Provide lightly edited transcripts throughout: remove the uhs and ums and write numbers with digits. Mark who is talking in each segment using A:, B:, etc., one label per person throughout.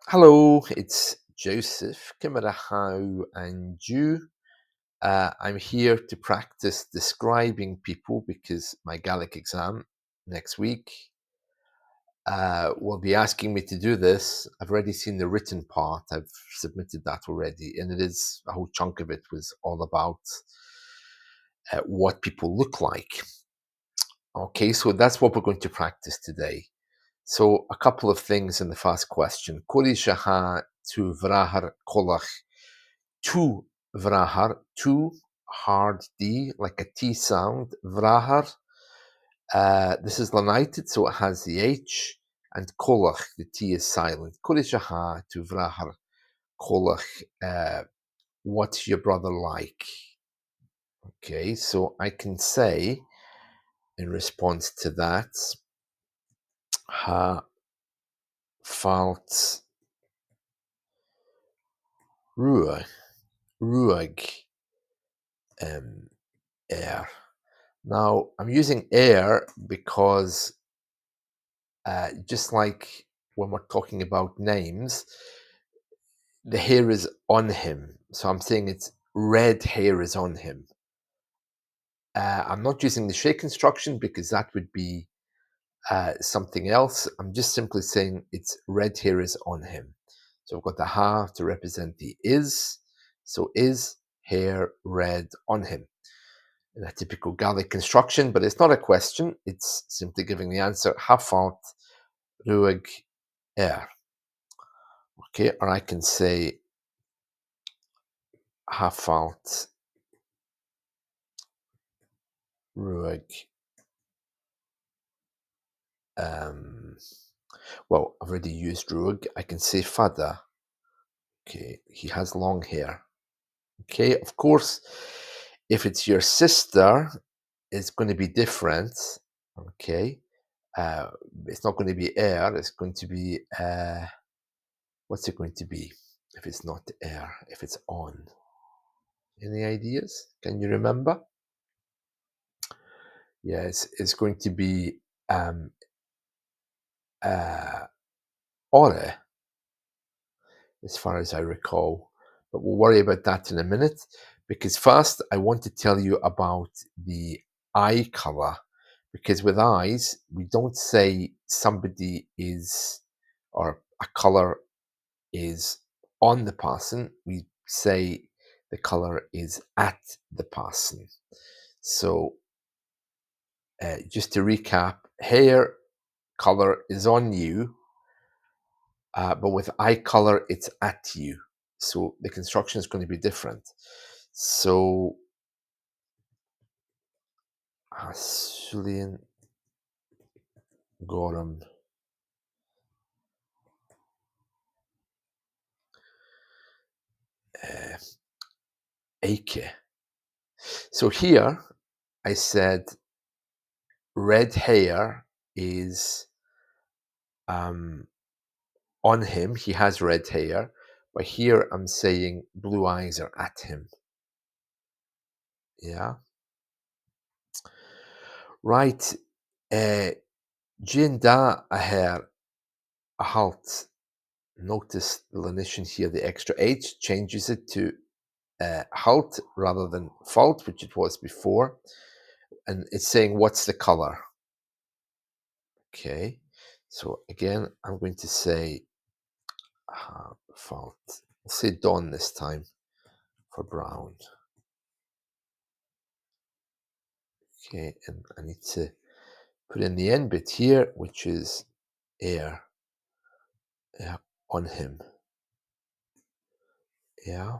A: Hello, it's Joseph. Kimara and you. I'm here to practice describing people because my Gaelic exam next week will be asking me to do this. I've already seen the written part. I've submitted that already, and it is a whole chunk of it was all about what people look like. Okay, so that's what we're going to practice today. So a couple of things in the first question. Korishaha to vrahar kolach to vrahar, to hard D, like a T sound. Vrahar, this is lenited, so it has the H, and kolach, the T is silent. Korishaha to vrahar kolach, what's your brother like? Okay, so I can say in response to that, ha falt ruag, ruag, air. Now, I'm using air because just like when we're talking about names, the hair is on him. So I'm saying it's red hair is on him. I'm not using the shake construction because that would be something else. I'm just simply saying it's red hair is on him. So I've got the ha to represent the is. So is hair red on him? In a typical Gaelic construction, but it's not a question. It's simply giving the answer. Ha falt ruig air. Okay, or I can say ha falt ruig. Um, well, I've already used ruig. I can say fada. Okay, he has long hair. Okay, of course, if it's your sister, it's going to be different. Okay, uh, it's not going to be air. It's going to be what's it going to be if it's not air? If it's on? Any ideas? Can you remember? Yes, it's going to be um, uh, ore, as far as I recall. But we'll worry about that in a minute, because first I want to tell you about the eye color. Because with eyes, we don't say somebody is, or a color is on the person. We say the color is at the person. So just to recap, hair color is on you, but with eye color, it's at you. So the construction is going to be different. So, Julian Gorham Ake. So here I said red hair is on him. He has red hair. But here I'm saying blue eyes are at him. Yeah. Right. Jin da a hair a halt. Notice the lenition here, the extra H changes it to halt rather than fault, which it was before. And it's saying, what's the color? Okay. So again, I'm going to say fault. I'll say dawn this time for brown. Okay. And I need to put in the end bit here, which is air. Yeah, on him. Yeah.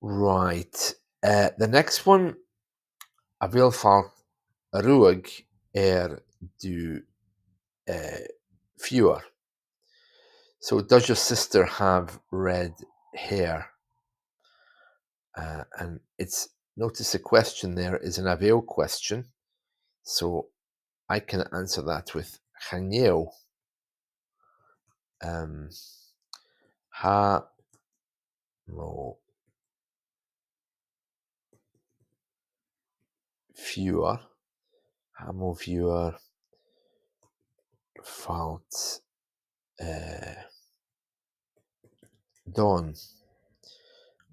A: Right. The next one, I will faalt ruig du fewer. So does your sister have red hair? And it's, notice the question there is an avail question. So I can answer that with chaneo. Ha mo fewer. Ha mo fewer falt don.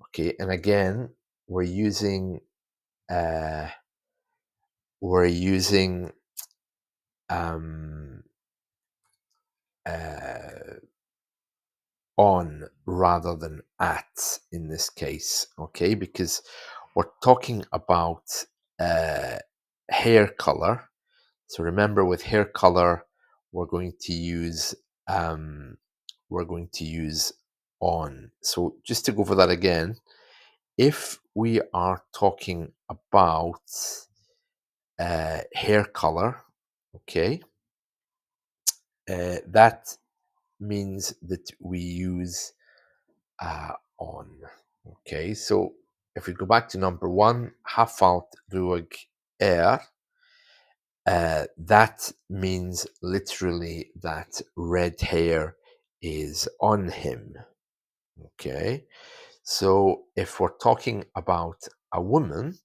A: Okay, and again, we're using uh, we're using um, uh, on rather than at in this case, okay, because we're talking about uh, hair color. So remember, with hair color, we're going to use um, we're going to use on. So just to go over that again, if we are talking about hair color, okay, that means that we use on. Okay, so if we go back to number one, hafalt ruag air, that means literally that red hair is on him. Okay, so if we're talking about a woman,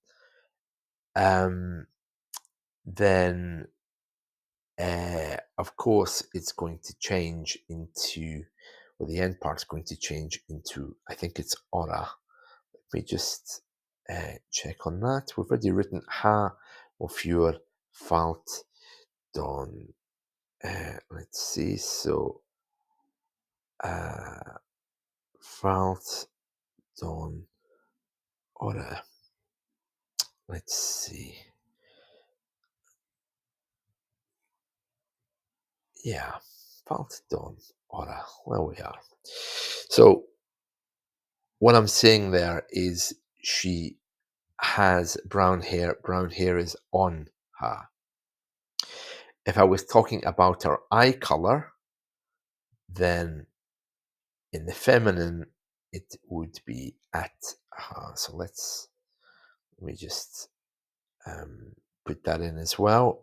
A: um, then of course it's going to change into, well, the end part's going to change into, I think it's ora. Let me just check on that. We've already written ha of your falt don. Let's see. So uh, falt don ora. Let's see. Yeah, falt don ora. Where we are. So what I'm saying there is she has brown hair. Brown hair is on her. If I was talking about her eye color, then in the feminine, it would be at her. So let me just put that in as well.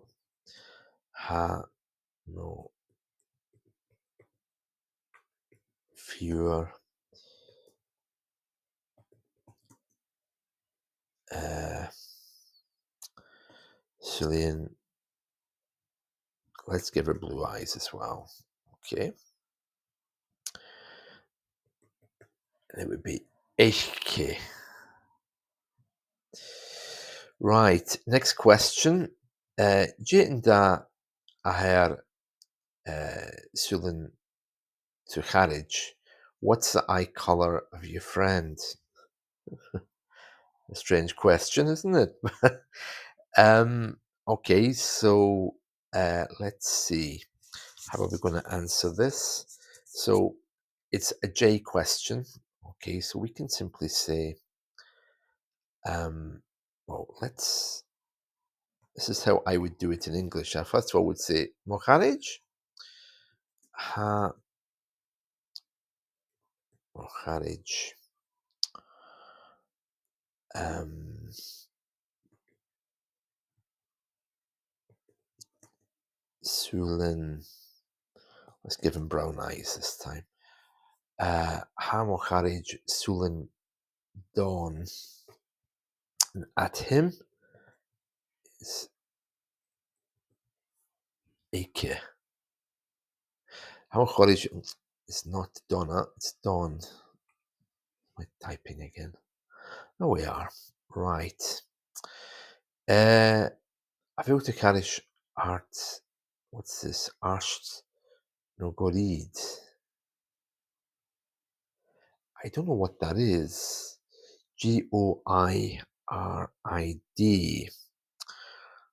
A: Ha no fewer uh, Cillian. Let's give her blue eyes as well. Okay. And it would be Eichke. Right. Next question. Jane da aher Sulin to Harwich. What's the eye color of your friend? A strange question, isn't it? um, okay, so let's see. How are we going to answer this? So it's a J question. Okay, so we can simply say, well, this is how I would do it in English. I first of all would say, Moharij? Ha, Moharij. Um, Sulin. Let's give him brown eyes this time. Ha Moharij Sulin Dawn. At him is Ike. Ha Moharij is not Donna, it's Dawn. My typing again. Oh, we are. Right. Aviltakarish art. What's this? Arsht no Gorid. I don't know what that is. Goirid.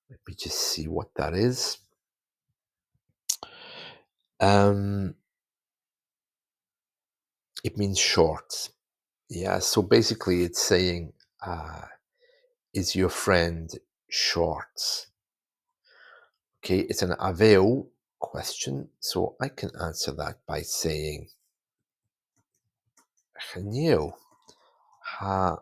A: Let me just see what that is. It means short. Yeah, so basically it's saying, is your friend short? Okay, it's an aveo question, so I can answer that by saying, Genial. Ha,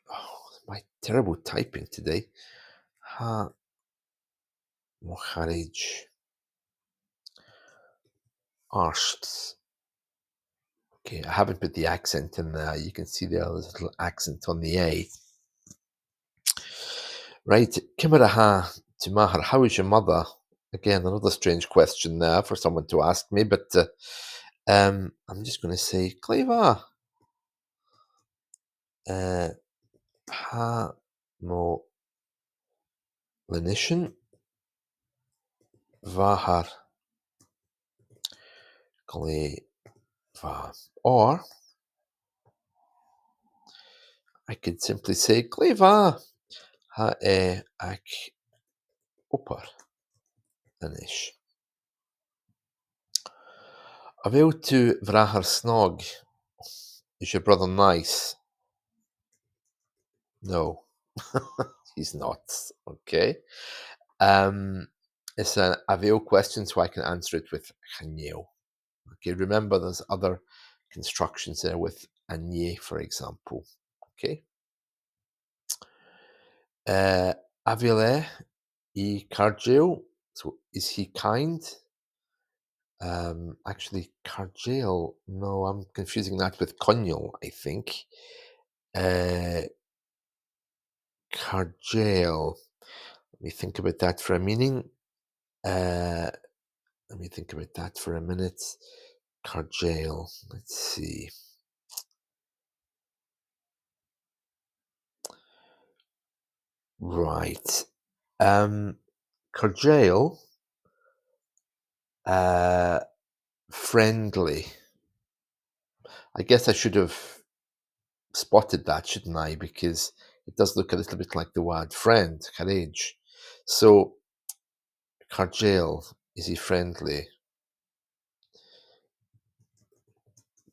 A: oh, my terrible typing today. Ha, Moharij, arsht. Okay, I haven't put the accent in there. You can see there's a little accent on the A. Right, Kimara ha Timahar, how is your mother? Again, another strange question there for someone to ask me, but I'm just going to say, Cleva, ha mo Lanishan Vahar Gleva. Or I could simply say Gleva ha ac upper Anish. Avail to Vrahar Snog. Is your brother nice? No, he's not. Okay. It's an Avail question, so I can answer it with Chanel. Okay, remember there's other constructions there with Anye, for example. Okay. Avile e Cargill. So is he kind? Actually, Cargill. No, I'm confusing that with Conial, I think. Cargill. Let me think about that for a meaning. Let me think about that for a minute. Cargill. Let's see. Right. Cargill. Friendly. I guess I should have spotted that, shouldn't I? Because it does look a little bit like the word friend, courage. So, Cargill, is he friendly?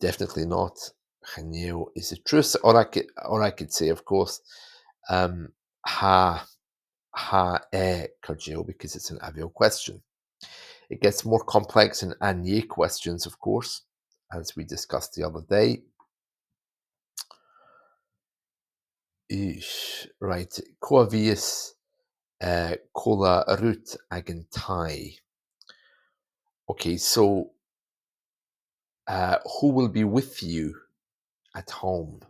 A: Definitely not. Chanel, is it true? Or I could say, of course, um, ha Cargill, because it's an avial question. It gets more complex in Anye questions, of course, as we discussed the other day. Right. Coavius cola root agentai. Okay, so who will be with you at home?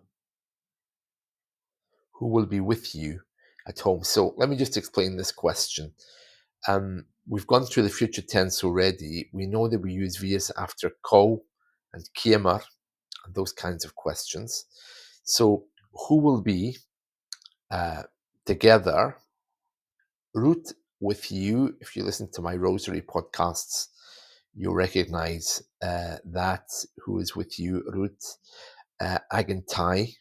A: Who will be with you at home? So let me just explain this question. We've gone through the future tense already. We know that we use vias after ko and kiemar and those kinds of questions. So who will be together? Root with you. If you listen to my Rosary podcasts, you'll recognize that. Who is with you? Root agentai.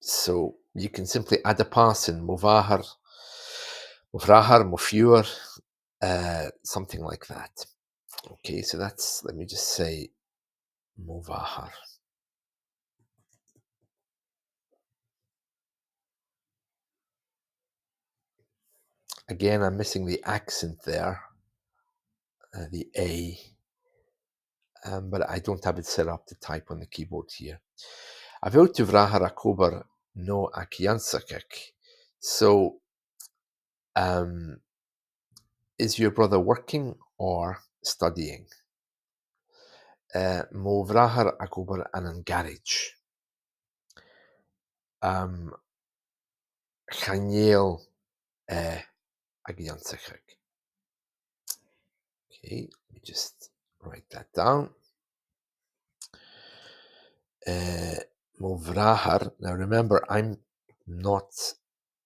A: So you can simply add a pass in Movahar, Movrahar, Mofuer, something like that. Okay, so that's, let me just say Movahar. Again, I'm missing the accent there, the A, but I don't have it set up to type on the keyboard here. Aveu tu vrahar akobar no akiansakek. So, is your brother working or studying? Mo vrahar akobar anan garage. Chaniel Agiansachek. Okay, let me just write that down. Movrahar. Now remember, I'm not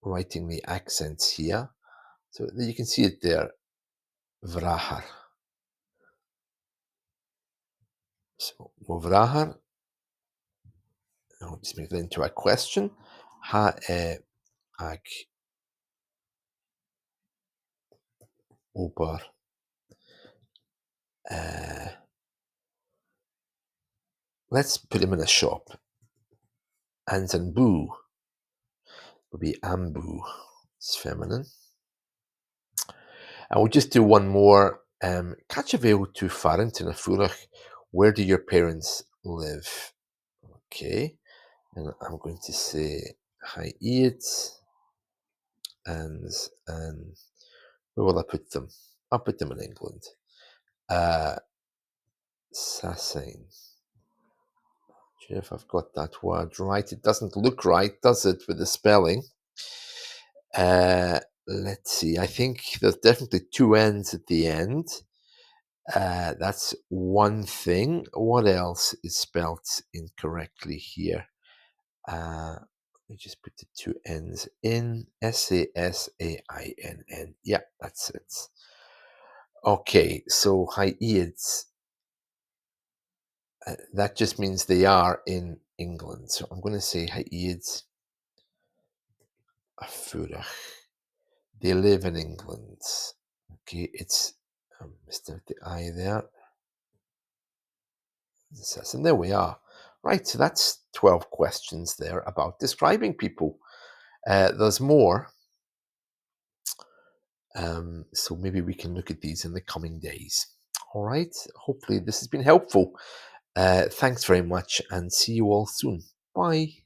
A: writing the accents here. So you can see it there. Vrahar. So Movrahar. I'll just make that into a question. Ha ag ober let's put him in a shop. Anzanbu would be ambu. It's feminine. And we'll just do one more. Catchavail to Farrington a Furach. Where do your parents live? Okay. And I'm going to say hi Iad. And where will I put them? I'll put them in England. Sassine. If I've got that word right. It doesn't look right, does it, with the spelling? Let's see. I think there's definitely two ends at the end. That's one thing. What else is spelt incorrectly here? Let me just put the two N's in. Sasainn. Yeah, that's it. Okay, so Haiids, that just means they are in England. So I'm going to say Haiids Afurach. They live in England. Okay, it's Mr. The I there. And there we are. Right, so that's 12 questions there about describing people. There's more, so maybe we can look at these in the coming days. All right, hopefully this has been helpful. Thanks very much and see you all soon. Bye.